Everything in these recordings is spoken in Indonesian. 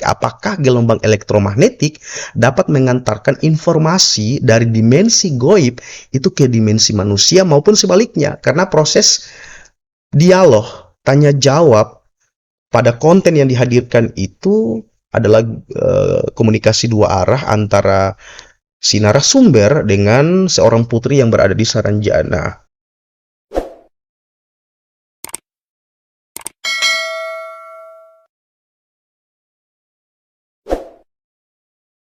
Apakah gelombang elektromagnetik dapat mengantarkan informasi dari dimensi goib itu ke dimensi manusia maupun sebaliknya? Karena proses dialog, tanya jawab pada konten yang dihadirkan itu adalah komunikasi dua arah antara si narasumber dengan seorang putri yang berada di Saranjana.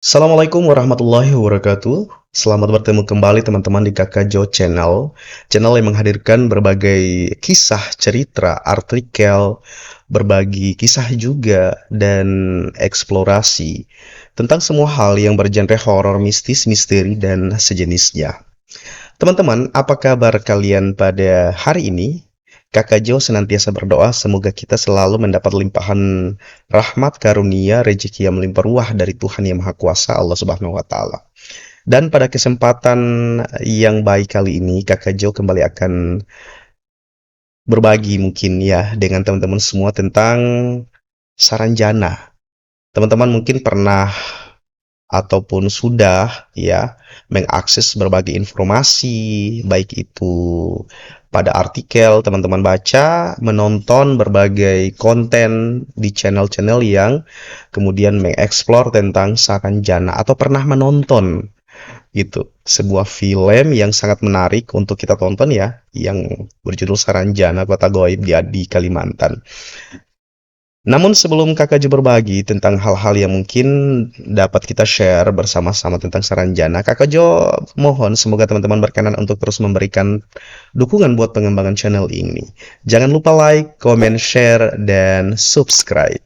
Assalamualaikum warahmatullahi wabarakatuh. Selamat bertemu kembali teman-teman di Kakak Jo Channel. Channel yang menghadirkan berbagai kisah, cerita, artikel, berbagi kisah juga, dan eksplorasi tentang semua hal yang bergenre horor, mistis, misteri, dan sejenisnya. Teman-teman, apa kabar kalian pada hari ini? Kakak Jo senantiasa berdoa semoga kita selalu mendapat limpahan rahmat karunia rezeki yang melimpah ruah dari Tuhan Yang Maha Kuasa Allah Subhanahu wa taala. Dan pada kesempatan yang baik kali ini, Kakak Jo kembali akan berbagi mungkin ya dengan teman-teman semua tentang Saranjana. Teman-teman mungkin pernah ataupun sudah ya mengakses berbagai informasi, baik itu pada artikel teman-teman baca, menonton berbagai konten di channel-channel yang kemudian mengeksplor tentang Saranjana, atau pernah menonton gitu sebuah film yang sangat menarik untuk kita tonton ya, yang berjudul Saranjana Kota Goib di Kalimantan. Namun sebelum Kakak Jo berbagi tentang hal-hal yang mungkin dapat kita share bersama-sama tentang Saranjana, Kakak Jo mohon semoga teman-teman berkenan untuk terus memberikan dukungan buat pengembangan channel ini. Jangan lupa like, comment, share, dan subscribe.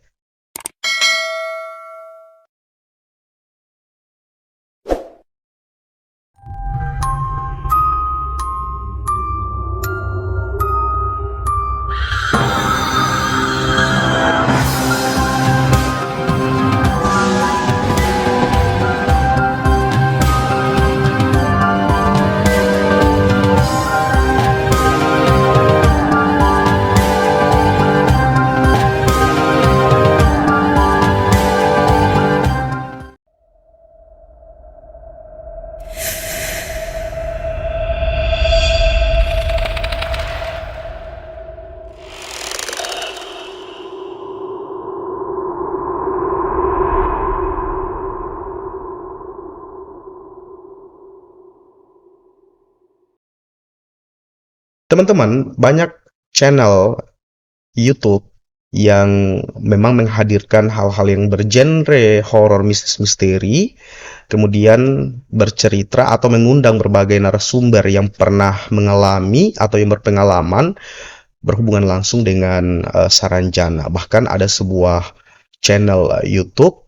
Teman-teman, banyak channel YouTube yang memang menghadirkan hal-hal yang bergenre horor mistis misteri, kemudian bercerita atau mengundang berbagai narasumber yang pernah mengalami atau yang berpengalaman berhubungan langsung dengan Saranjana. Bahkan ada sebuah channel YouTube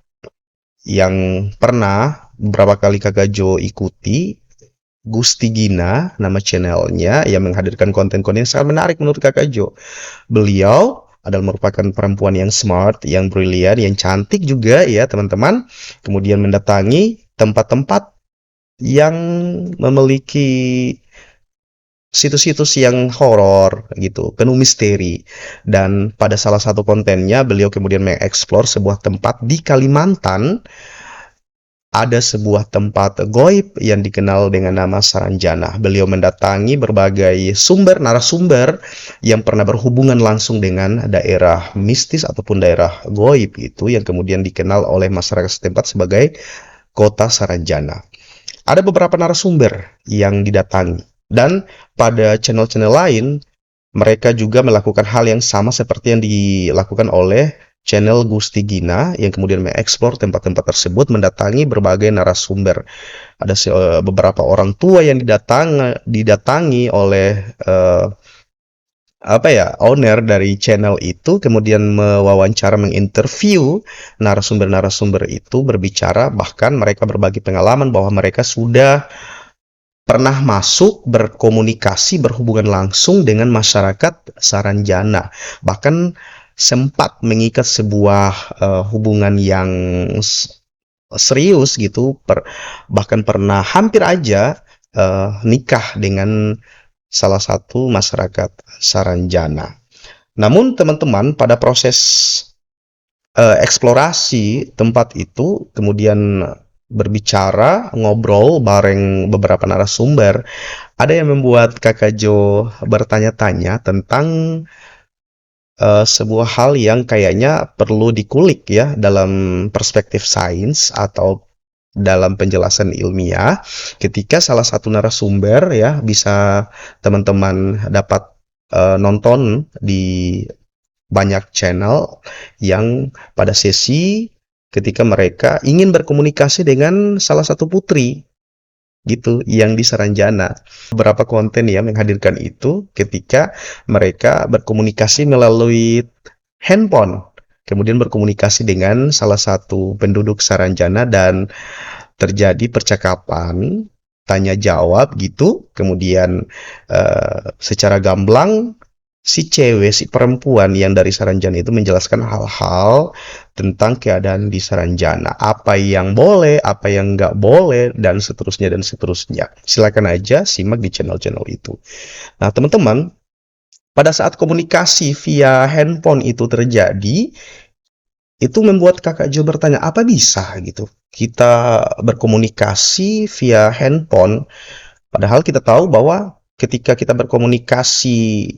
yang pernah beberapa kali Kakak Jo ikuti, Gusti Gina nama channelnya, yang menghadirkan konten-konten yang sangat menarik menurut Kakak Jo. Beliau adalah merupakan perempuan yang smart, yang brilian, yang cantik juga ya teman-teman. Kemudian mendatangi tempat-tempat yang memiliki situs-situs yang horor gitu, penuh misteri. Dan pada salah satu kontennya beliau kemudian mengeksplor sebuah tempat di Kalimantan. Ada sebuah tempat goib yang dikenal dengan nama Saranjana. Beliau mendatangi berbagai narasumber yang pernah berhubungan langsung dengan daerah mistis ataupun daerah goib itu, yang kemudian dikenal oleh masyarakat setempat sebagai Kota Saranjana. Ada beberapa narasumber yang didatangi, dan pada channel-channel lain mereka juga melakukan hal yang sama seperti yang dilakukan oleh channel Gusti Gina, yang kemudian mengeksplor tempat-tempat tersebut, mendatangi berbagai narasumber. Ada beberapa orang tua yang didatangi oleh owner dari channel itu, kemudian mewawancara, menginterview narasumber-narasumber itu, berbicara, bahkan mereka berbagi pengalaman bahwa mereka sudah pernah masuk berkomunikasi, berhubungan langsung dengan masyarakat Saranjana, bahkan sempat mengikat sebuah hubungan yang serius gitu, bahkan pernah hampir aja nikah dengan salah satu masyarakat Saranjana. Namun teman-teman, pada proses eksplorasi tempat itu, kemudian berbicara, ngobrol bareng beberapa narasumber, ada yang membuat Kakak Jo bertanya-tanya tentang sebuah hal yang kayaknya perlu dikulik ya dalam perspektif sains atau dalam penjelasan ilmiah, ketika salah satu narasumber ya bisa teman-teman dapat nonton di banyak channel yang pada sesi ketika mereka ingin berkomunikasi dengan salah satu putri gitu yang di Saranjana. Beberapa konten ya menghadirkan itu ketika mereka berkomunikasi melalui handphone, kemudian berkomunikasi dengan salah satu penduduk Saranjana dan terjadi percakapan tanya jawab gitu, kemudian secara gamblang si cewek, si perempuan yang dari Saranjana itu menjelaskan hal-hal tentang keadaan di Saranjana, apa yang boleh, apa yang nggak boleh, dan seterusnya dan seterusnya. Silakan aja simak di channel-channel itu. Nah, teman-teman, pada saat komunikasi via handphone itu terjadi, itu membuat Kakak Jo bertanya, apa bisa gitu kita berkomunikasi via handphone, padahal kita tahu bahwa ketika kita berkomunikasi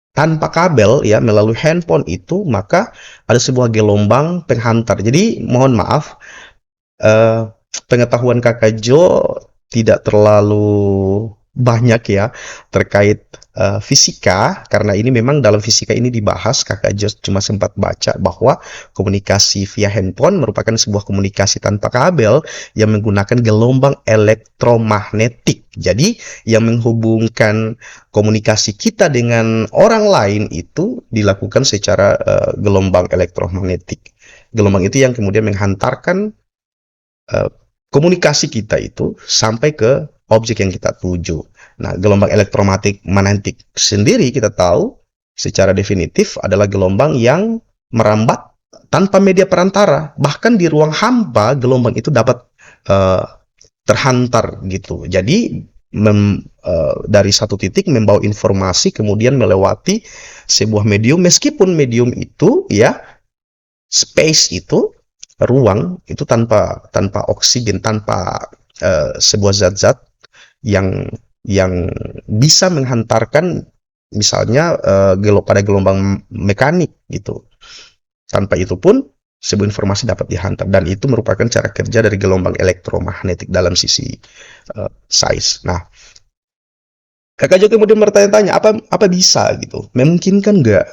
tanpa kabel ya melalui handphone itu, maka ada sebuah gelombang penghantar. Jadi mohon maaf, pengetahuan Kakak Jo tidak terlalu banyak ya terkait fisika, karena ini memang dalam fisika ini dibahas. Kakak Jo cuma sempat baca bahwa komunikasi via handphone merupakan sebuah komunikasi tanpa kabel yang menggunakan gelombang elektromagnetik. Jadi yang menghubungkan komunikasi kita dengan orang lain itu dilakukan secara gelombang elektromagnetik. Gelombang itu yang kemudian menghantarkan komunikasi kita itu sampai ke objek yang kita tuju. Nah, gelombang elektromagnetik sendiri kita tahu secara definitif adalah gelombang yang merambat tanpa media perantara. Bahkan di ruang hampa, gelombang itu dapat terhantar gitu. Jadi dari satu titik membawa informasi kemudian melewati sebuah medium, meskipun medium itu ya space itu ruang itu tanpa oksigen, tanpa sebuah zat-zat yang bisa menghantarkan misalnya pada gelombang mekanik gitu. Tanpa itu pun sebuah informasi dapat dihantar, dan itu merupakan cara kerja dari gelombang elektromagnetik dalam sisi size. Nah, Kakak juga kemudian bertanya-tanya, apa bisa gitu? Memungkinkan nggak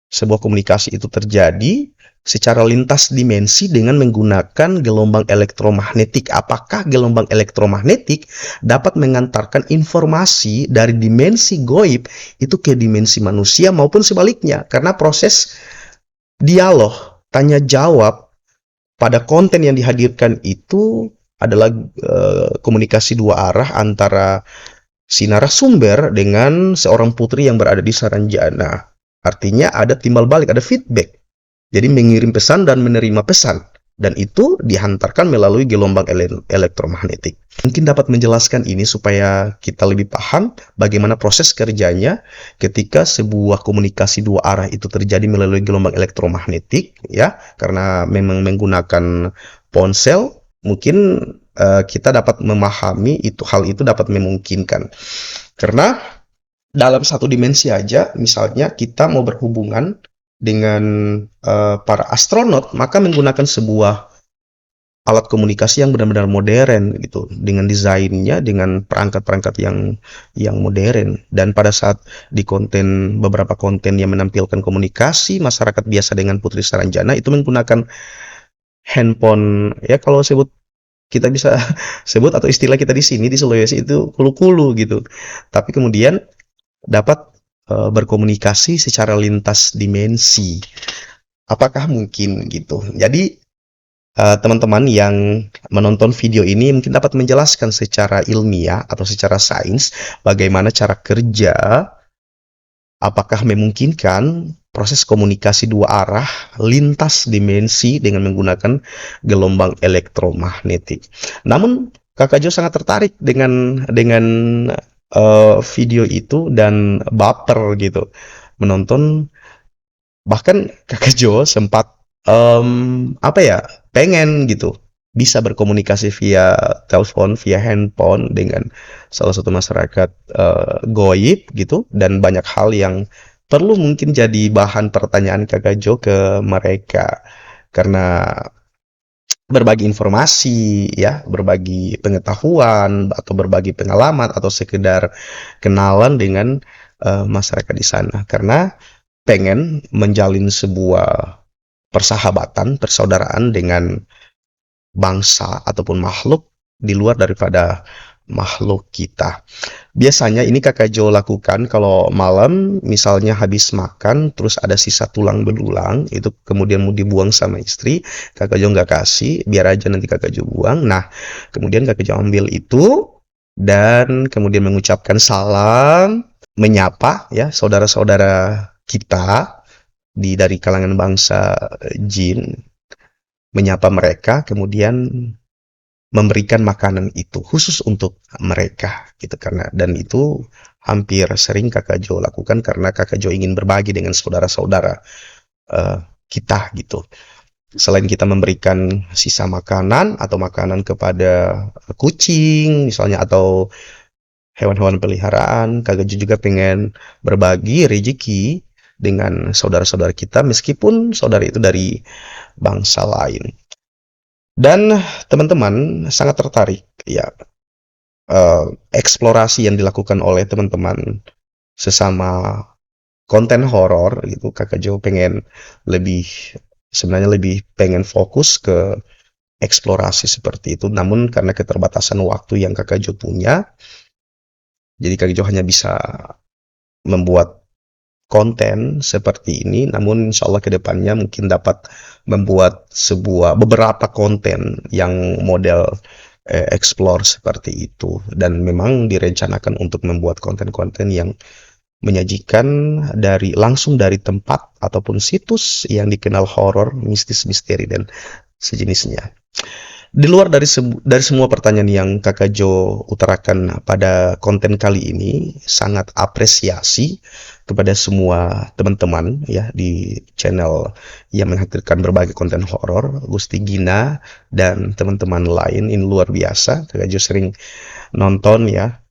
sebuah komunikasi itu terjadi secara lintas dimensi dengan menggunakan gelombang elektromagnetik? Apakah gelombang elektromagnetik dapat mengantarkan informasi dari dimensi goib itu ke dimensi manusia maupun sebaliknya? Karena proses dialog, tanya jawab pada konten yang dihadirkan itu adalah komunikasi dua arah antara si narasumber dengan seorang putri yang berada di Saranjana. Artinya ada timbal balik, ada feedback. Jadi mengirim pesan dan menerima pesan. Dan itu dihantarkan melalui gelombang elektromagnetik. Mungkin dapat menjelaskan ini supaya kita lebih paham bagaimana proses kerjanya ketika sebuah komunikasi dua arah itu terjadi melalui gelombang elektromagnetik ya, karena memang menggunakan ponsel. Mungkin kita dapat memahami hal itu dapat memungkinkan. Karena dalam satu dimensi aja, misalnya kita mau berhubungan dengan para astronot, maka menggunakan sebuah alat komunikasi yang benar-benar modern gitu, dengan desainnya, dengan perangkat-perangkat yang modern. Dan pada saat di beberapa konten yang menampilkan komunikasi masyarakat biasa dengan Putri Saranjana itu menggunakan handphone ya, kalau kita bisa sebut, atau istilah kita di sini di Sulawesi itu kulu-kulu gitu. Tapi kemudian dapat berkomunikasi secara lintas dimensi. Apakah mungkin gitu? Jadi teman-teman yang menonton video ini mungkin dapat menjelaskan secara ilmiah atau secara sains bagaimana cara kerja, apakah memungkinkan proses komunikasi dua arah lintas dimensi dengan menggunakan gelombang elektromagnetik. Namun Kakak Jo sangat tertarik dengan video itu dan baper gitu menonton. Bahkan Kakak Jo sempat apa ya, pengen gitu bisa berkomunikasi via telepon, via handphone dengan salah satu masyarakat goib gitu, dan banyak hal yang perlu mungkin jadi bahan pertanyaan Kakak Jo ke mereka karena berbagi informasi ya, berbagi pengetahuan atau berbagi pengalaman atau sekedar kenalan dengan masyarakat di sana, karena pengen menjalin sebuah persahabatan, persaudaraan dengan bangsa ataupun makhluk di luar daripada makhluk kita. Biasanya ini Kakak Jo lakukan kalau malam, misalnya habis makan, terus ada sisa tulang belulang, itu kemudian mau dibuang sama istri, Kakak Jo nggak kasih, biar aja nanti Kakak Jo buang. Nah, kemudian Kakak Jo ambil itu, dan kemudian mengucapkan salam, menyapa ya saudara-saudara kita dari kalangan bangsa jin, menyapa mereka, kemudian memberikan makanan itu khusus untuk mereka gitu, karena dan itu hampir sering Kakak Jo lakukan karena Kakak Jo ingin berbagi dengan saudara-saudara kita gitu. Selain kita memberikan sisa makanan atau makanan kepada kucing misalnya atau hewan-hewan peliharaan, Kakak Jo juga pengen berbagi rezeki dengan saudara-saudara kita meskipun saudara itu dari bangsa lain. Dan teman-teman sangat tertarik ya, eksplorasi yang dilakukan oleh teman-teman sesama konten horor gitu. Kakak Jo pengen lebih, sebenarnya lebih pengen fokus ke eksplorasi seperti itu, namun karena keterbatasan waktu yang Kakak Jo punya, jadi Kakak Jo hanya bisa membuat konten seperti ini, namun insya Allah kedepannya mungkin dapat membuat beberapa konten yang model explore seperti itu, dan memang direncanakan untuk membuat konten-konten yang menyajikan langsung dari tempat ataupun situs yang dikenal horor, mistis, misteri dan sejenisnya. Di luar dari semua pertanyaan yang Kakak Jo utarakan pada konten kali ini, sangat apresiasi kepada semua teman-teman ya di channel yang menghadirkan berbagai konten horor, Gusti Gina dan teman-teman lain. Ini luar biasa. Kakak Jo sering nonton ya.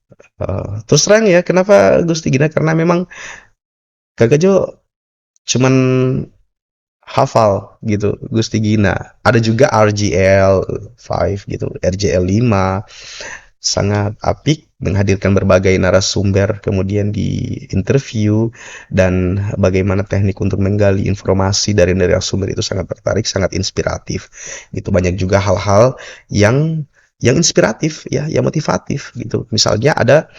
Terus terang ya, kenapa Gusti Gina? Karena memang Kakak Jo cuman hafal gitu Gusti Gina. Ada juga RGL 5 gitu, RGL 5, sangat apik menghadirkan berbagai narasumber kemudian di interview, dan bagaimana teknik untuk menggali informasi dari narasumber itu sangat tertarik, sangat inspiratif gitu. Banyak juga hal-hal yang inspiratif ya, yang motivatif gitu. Misalnya ada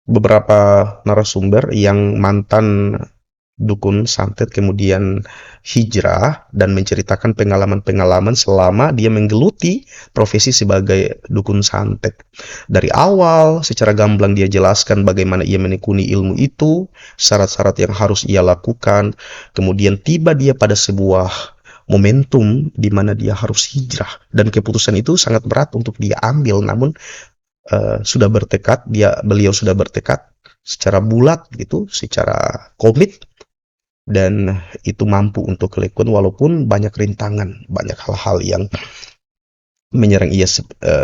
beberapa narasumber yang mantan dukun santet kemudian hijrah dan menceritakan pengalaman-pengalaman selama dia menggeluti profesi sebagai dukun santet. Dari awal secara gamblang dia jelaskan bagaimana ia menekuni ilmu itu, syarat-syarat yang harus ia lakukan, kemudian tiba dia pada sebuah momentum di mana dia harus hijrah, dan keputusan itu sangat berat untuk dia ambil, namun beliau sudah bertekad secara bulat gitu, secara komit, dan itu mampu untuk kelakon walaupun banyak rintangan, banyak hal-hal yang menyerang ia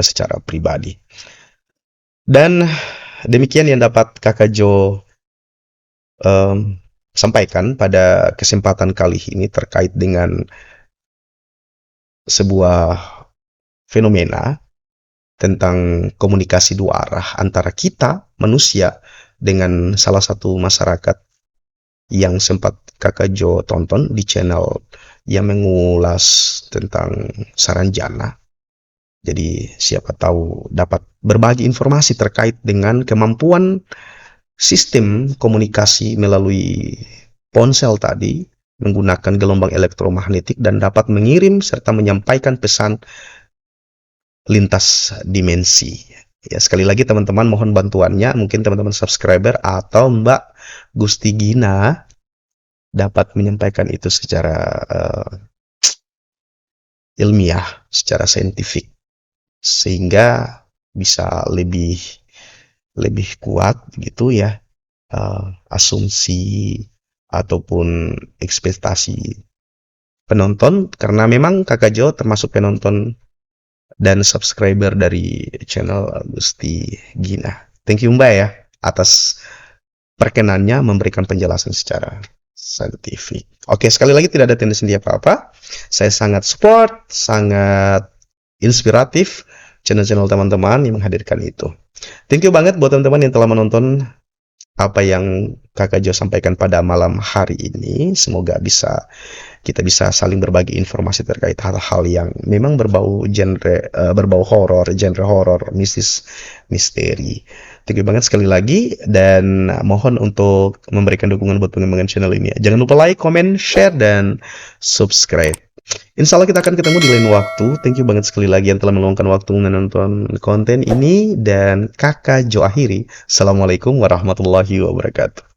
secara pribadi. Dan demikian yang dapat Kakak Jo sampaikan pada kesempatan kali ini terkait dengan sebuah fenomena tentang komunikasi dua arah antara kita manusia dengan salah satu masyarakat yang sempat Kakak Jo tonton di channel yang mengulas tentang Saranjana. Jadi siapa tahu dapat berbagi informasi terkait dengan kemampuan sistem komunikasi melalui ponsel tadi menggunakan gelombang elektromagnetik dan dapat mengirim serta menyampaikan pesan lintas dimensi. Ya, sekali lagi teman-teman mohon bantuannya, mungkin teman-teman subscriber atau Mbak Gusti Gina dapat menyampaikan itu secara ilmiah, secara saintifik, sehingga bisa lebih kuat gitu ya, asumsi ataupun ekspektasi penonton, karena memang Kakak Jo termasuk penonton dan subscriber dari channel Gusti Gina. Thank you Mbak ya atas perkenannya memberikan penjelasan secara saintifik. Oke, sekali lagi tidak ada tanda sendi apa-apa. Saya sangat support, sangat inspiratif channel-channel teman-teman yang menghadirkan itu. Thank you banget buat teman-teman yang telah menonton apa yang Kakak Jo sampaikan pada malam hari ini. Semoga kita bisa saling berbagi informasi terkait hal-hal yang memang berbau horor, genre horor, mistis, misteri. Thank you banget sekali lagi, dan mohon untuk memberikan dukungan buat pengembangan channel ini. Jangan lupa like, comment, share, dan subscribe. Insya Allah kita akan ketemu di lain waktu. Thank you banget sekali lagi yang telah meluangkan waktu menonton konten ini. Dan Kakak Jo akhiri. Assalamualaikum warahmatullahi wabarakatuh.